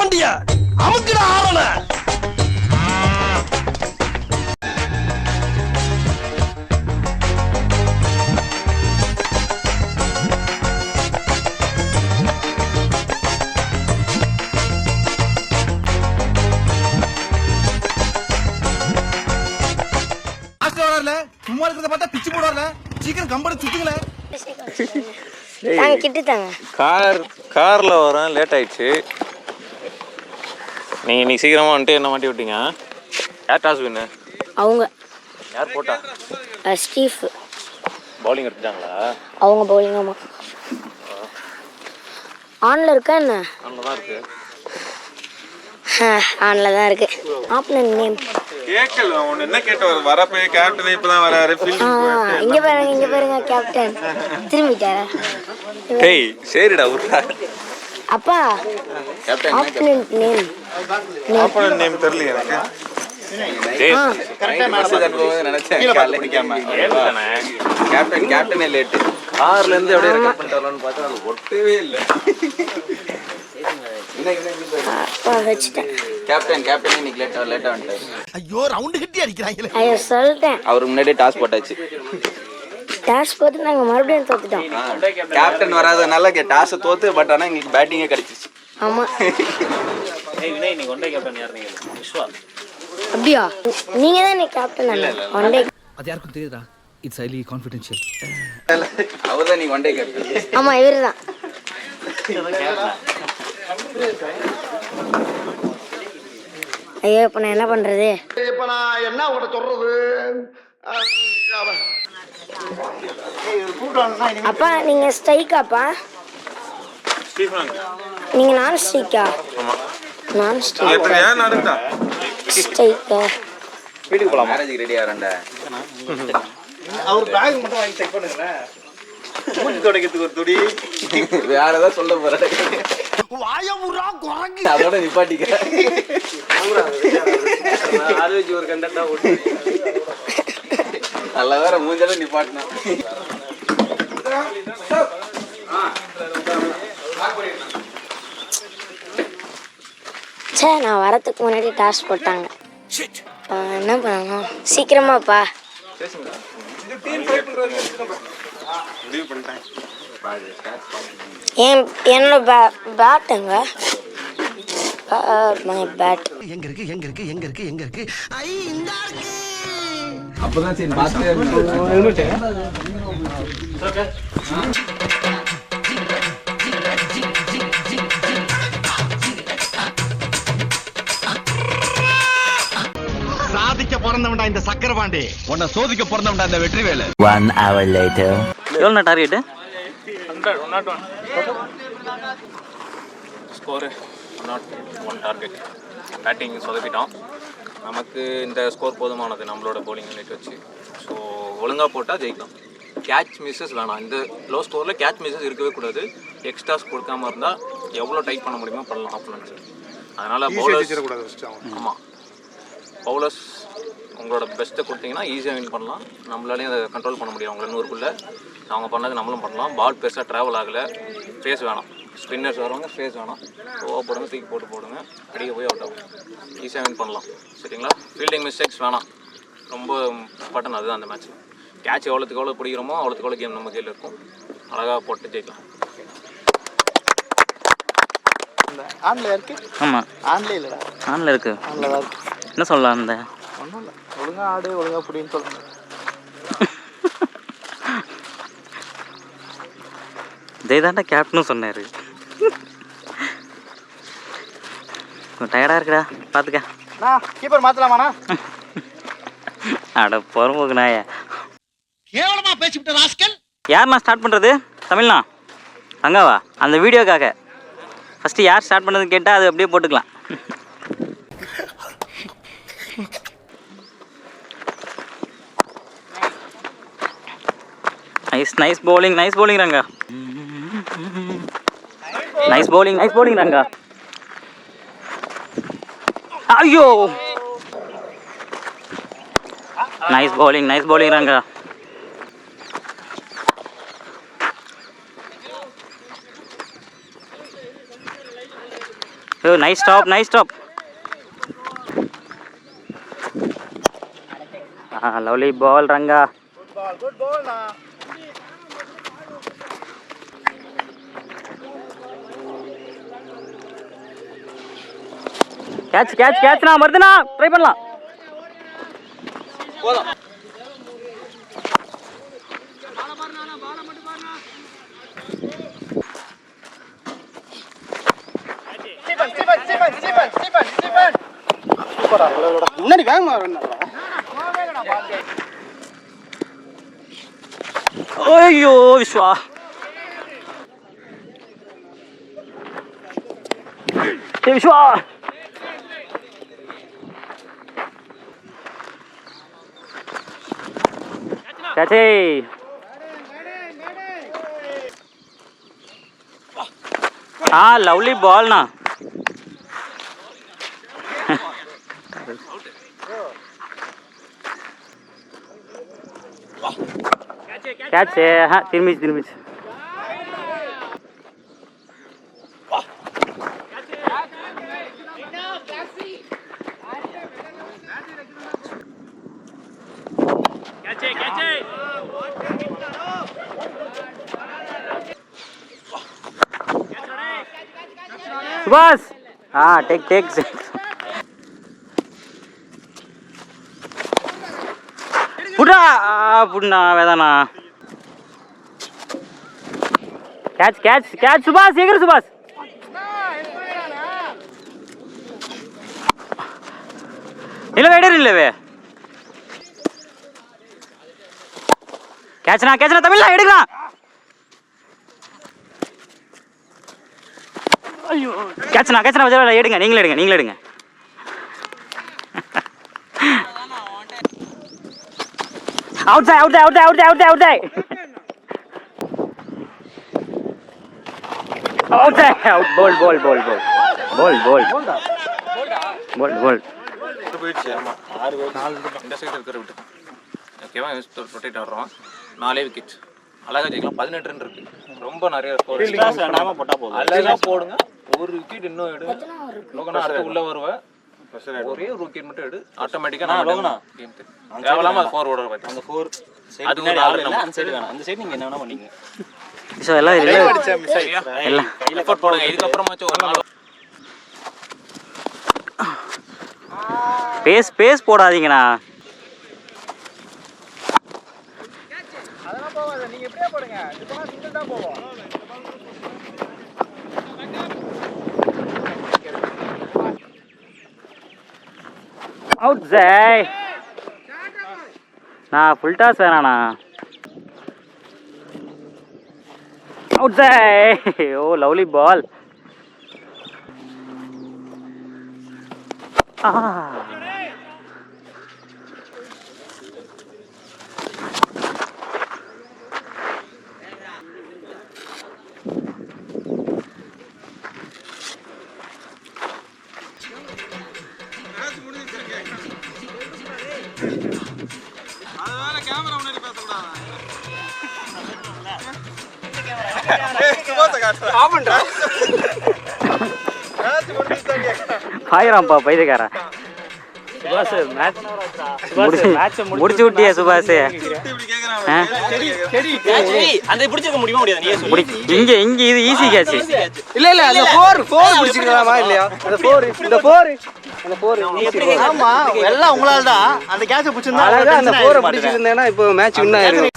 வண்டிய அமுக்குடா ஆவன. சும்மா இருக்கிறத பார்த்தா பிச்சு போடாத. சீக்கிரம் கம்பெனி சுத்துங்களே. கார்ல வரேன், லேட் ஆயிடுச்சு. நீங்க இன்னைக்கு சீக்கிரமா வந்துட்டு என்ன மாட்டி விட்டீங்க? யார் டாஸ் வின்னு? அவங்க. யார் போட்டா? ஸ்டீவ். பவுலிங் எடுத்துட்டாங்களா? அவங்க பவுலிங். ஆமா. ஆன்ல இருக்கா என்ன? ஆன்ல தான் இருக்கு. ஆன்ல தான் இருக்கு. ஆப்னன் நேம் கேக்கல. அவன் என்ன கேட்டாரு? வரப்ப கேப்டன் இப்பதான் வராரு. இங்க பாருங்க கேப்டன் திரும்பிட்டாரா? டேய் சரிடா விட்றா. அப்பா ஆப்னன் நேம். ஆப்னன் நேம் தெரியல எனக்கு. டேய் கரெக்ட்டா மெசேஜ் அனுப்புவே நினைச்சேன். கால்ல நிக்காம கேப்டனே லேட். கார்ல இருந்து அப்படியே ரெக்கார்ட் பண்ணிட்டு வரலாம்னு பார்த்தா அது ஒட்டவே இல்ல. கேப்டன் இன்னைக்கு லேட்டா வந்துட்டாரு. ஐயோ ரவுண்ட் கட்டி அடிக்கறாங்களே. ஐயோ சொல்றேன். அவருக்கு முன்னாடியே டாஸ் போட்டாச்சு. டாஸ் போட்டு நாங்க மறுபடியும் தோத்துட்டோம். கேப்டன் வராதனால டாஸ் தோத்து. பட் ஆனா எங்களுக்கு பேட்டிங்கே கிடைச்சிச்சு. ஆமா. ஏய் வினய் நீ ஒன் டே கேப்டன் யார் நீங்க? விஸ்வா. அப்படியே நீங்க தான் நீ கேப்டன் அல்ல. ஒன் டே அது யாருக்கும் தெரியுதா? It's highly confidential. அவர்தான் நீ ஒன் டே கேப்டன். ஆமா இவர்தான். ஐயோ இப்ப நான் என்ன பண்றது? இப்ப நான் என்ன உங்கள்ட்ட சொல்றது? அப்பா நீங்க ஸ்ட்ரைக்காப்பா? நீங்க நான் ஸ்ட்ரைக்கா? நான் ஸ்ட்ரைக். ஏன் நடந்தா? ஸ்ட்ரைக். வீட்டுக்கு போலாம். மேரேஜ்க்கு ரெடி ஆறேன்டா. அவர் பேக் மட்டும் வாங்கி செக் பண்ணுங்க. மூஞ்சி துடைக்கிறதுக்கு ஒரு துடி. வேற ஏதாவது சொல்ல போறேன். வாயமுறா குரங்கு. அதோட நிப்பாட்டிக்க. ஆரோஜி ஒரு கண்டென்ட்டா ஓடு. நல்ல வேற மூஞ்சல நிப்பாட்டனா. சே நான் வரதுக்கு முன்னாடி டாஸ் போட்டாங்க. என்ன பண்ணணும்? சீக்கிரமாப்பா. முடிவு பண்ணிட்டேன். என்னோட பேட்டுங்க. மை பேட் எங்க இருக்கு? ஐ இந்த இருக்கு. அப்பதான் சரி பாத்து. சாதிக்க பிறந்தவன்டா இந்த சக்கரபாண்டி. உன்னை சோதிக்க பிறந்தவன்டா இந்த வெற்றிவேலு. 1 hour later. எவ்வளோ டார்கெட்? 101 ஸ்கோர். 101 டார்கெட். பேட்டிங் சொதப்பிட்டோம். நமக்கு இந்த ஸ்கோர் போதுமானது நம்மளோட பவுலிங் யூனிட் வச்சு. ஸோ ஒழுங்காக போட்டால் ஜெயிக்கலாம். கேட்ச் மிஸ்ஸஸ் வேணாம். இந்த லோ ஸ்கோரில் கேட்ச் மிஸ்ஸஸ் இருக்கவே கூடாது. எக்ஸ்ட்ராஸ் கொடுக்காம இருந்தால் எவ்வளோ டைட் பண்ண முடியுமோ பண்ணலாம் ஆப்போனன்ட்ஸ். அதனால் பவுலர்ஸ். ஆமாம் பவுலர்ஸ் உங்களோட பெஸ்ட்டை கொடுத்தீங்கன்னா ஈஸியாக வின் பண்ணலாம். நம்மளாலையும் அதை கண்ட்ரோல் பண்ண முடியும். அவங்கள 100க்குள்ளே அவங்க பண்ணது நம்மளும் பண்ணலாம். பால் பெருசாக ட்ராவல் ஆகலை. ஃபேஸ் வேணாம். ஸ்பின்னர்ஸ் வருவாங்க, ஃபேஸ் வேணாம். ஓவர் போடுங்க, தூக்கி போடுங்க. அடிக்க போய் அவுட் ஆகும். ஈஸியாக வின் பண்ணலாம். சரிங்களா? ஃபீல்டிங் மிஸ்டேக்ஸ் வேணாம். ரொம்ப இம்பார்ட்டன் அதுதான் அந்த மேட்ச்சில். கேட்ச் எவ்வளோத்துக்கு எவ்வளோ பிடிக்கிறோமோ அவ்வளோத்துக்கு எவ்வளோ கேம் நம்ம கையில் இருக்கும். அழகாக போட்டு ஜெயிக்கலாம். ஆன்ல இருக்கு. ஆமா ஆன்ல இல்லடா. ஆன்ல இருக்கு. ஆன்ல தான் இருக்கு. என்ன சொல்லலாம் அந்த? ஒண்ணும் இல்ல. ஒழுங்கா ஆடு, ஒழுங்கா புடின்னு சொல்லுங்க. இதேதான்டா கேப்டனும் சொன்னாரு. டயர்டா இருக்குடா, பாத்துக்க. நான் கீப்பர் மாத்தலாமாண்ணா? அட பொறுமுக நாய. கேவலமா பேசிவிட்ட ராஸ்கல். யாருண்ணா ஸ்டார்ட் பண்றது? தமிழ்னா அங்காவா? அந்த வீடியோக்காக ஃபர்ஸ்ட் யார் ஸ்டார்ட் பண்ணதுன்னு கேட்டால் அது அப்படியே போட்டுக்கலாம். Nice bowling Ranga. Nice bowling Ranga. ஐயோ nice bowling Ranga. Oh nice stop. Lovely ball Ranga. Good ball நா. கேட்ச்னா வருதுண்ணா, ட்ரை பண்ணலாம். போதும். ஸ்டீபன். சூப்பரா. முன்னாடி வேகமா வரணும். ஐயோ விஸ்வா. விஸ்வா கேட்சே. லவ்லி பால்ண்ணா. கேட்சே. திரும்பிச்சு. சுபாஷ். டேக் புண்ணா வேதானா. கேட்ச் சுபாஷ். எகிரு சுபாஷ். இல்லவே கேட்ச்னா தமிழ்னா எடுக்கலாம். ஐயோ கேட்ச்னா எடுங்க. நீங்களே எடுங்க. Out side. போல் போயிடுச்சு. ஆமாம் 6 இந்த சைடு இருக்கிற விட்டு ஓகேவா. ரொட்டேட் ஆடுறோம். 4 விக்கெட் அழகாக ஜெயிக்கலாம். 18 ரன் இருக்கு. ரொம்ப நிறைய ஸ்கோர் போட்டால் போதும். அழகாக போடுங்க. ஒரு விக்கெட் இன்னும் எடு. லோகனா அடுத்து உள்ள வருவேன். ஒரே ஒரு விக்கெட் மட்டும் எடு. ஆட்டோமேட்டிக்காக நான் லோகனா கேம் தெரியும். தேவையில்லாமல் அது 4 ஓடுற பார்த்து அந்த 4 அது ஒரு ஆள் இல்லை. அந்த சைடு வேணாம். அந்த சைடு நீங்கள் என்ன வேணால் பண்ணிங்க. ஸோ எல்லாம் எஃபோர்ட் போடுங்க. இதுக்கப்புறமாச்சும் ஒரு நாள் பேஸ் போடாதீங்கண்ணா. அதெல்லாம் போவாது. நீங்க எப்படியே போடுங்க. இப்போ சிங்கிள் தான் போவோம். Out Joy. நான் ஃபுல் டாஸ் வேணாண்ணா. Out Joy. Oh lovely ball. பாயிராம்பா பைதக்காரன். முடிச்சு விட்டியா சுபாஷ்? இங்க இது ஈஸி கேட்ச். இல்ல அந்த 4 பிடிச்சிருக்கலாமா இல்லையா? அந்த 4 ஆமா எல்லாம் உங்களால தான். அந்த கேட்ச பிடிச்சிருந்தா அந்த 4 பிடிச்சிருந்தேன்னா இப்போ மேட்ச் வின் ஆயிருக்கும்.